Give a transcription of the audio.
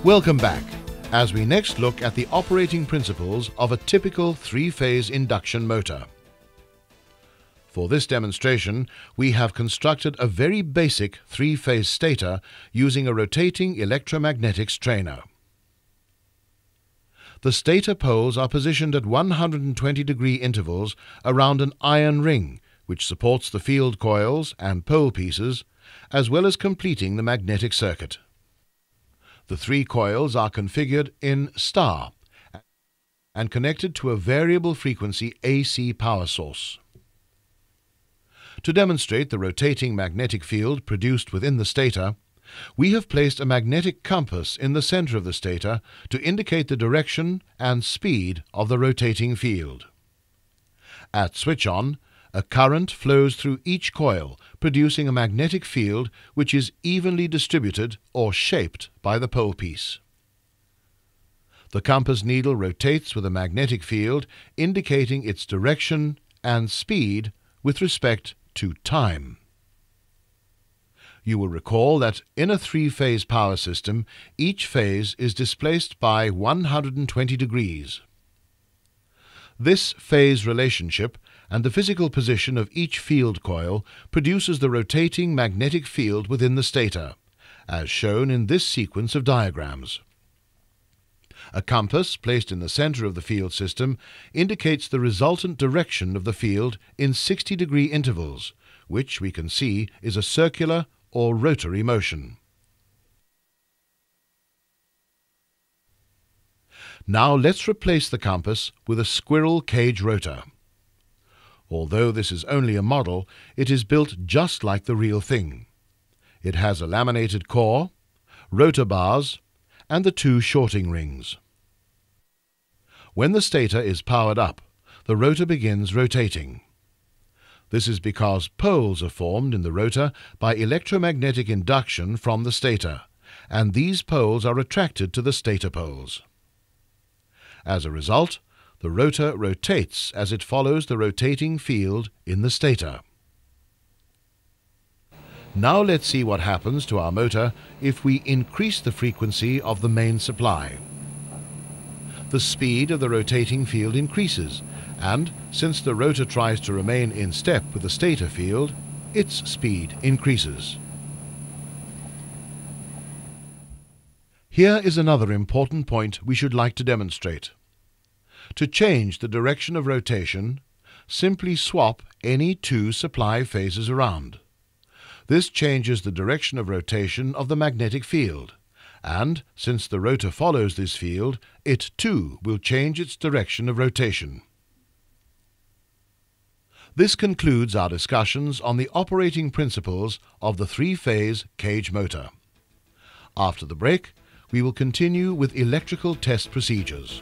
Welcome back, as we next look at the operating principles of a typical three-phase induction motor. For this demonstration, we have constructed a very basic three-phase stator using a rotating electromagnetic strainer. The stator poles are positioned at 120-degree intervals around an iron ring, which supports the field coils and pole pieces, as well as completing the magnetic circuit. The three coils are configured in star and connected to a variable frequency AC power source. To demonstrate the rotating magnetic field produced within the stator, we have placed a magnetic compass in the center of the stator to indicate the direction and speed of the rotating field. At switch on, a current flows through each coil, producing a magnetic field which is evenly distributed or shaped by the pole piece. The compass needle rotates with a magnetic field indicating its direction and speed with respect to time. You will recall that in a three-phase power system, each phase is displaced by 120 degrees. This phase relationship and the physical position of each field coil produces the rotating magnetic field within the stator, as shown in this sequence of diagrams. A compass placed in the center of the field system indicates the resultant direction of the field in 60-degree intervals, which we can see is a circular or rotary motion. Now let's replace the compass with a squirrel cage rotor. Although this is only a model, it is built just like the real thing. It has a laminated core, rotor bars, and the two shorting rings. When the stator is powered up, the rotor begins rotating. This is because poles are formed in the rotor by electromagnetic induction from the stator, and these poles are attracted to the stator poles. As a result, the rotor rotates as it follows the rotating field in the stator. Now let's see what happens to our motor if we increase the frequency of the main supply. The speed of the rotating field increases, and since the rotor tries to remain in step with the stator field, its speed increases. Here is another important point we should like to demonstrate. To change the direction of rotation, simply swap any two supply phases around. This changes the direction of rotation of the magnetic field, and since the rotor follows this field, it too will change its direction of rotation. This concludes our discussions on the operating principles of the three-phase cage motor. After the break, we will continue with electrical test procedures.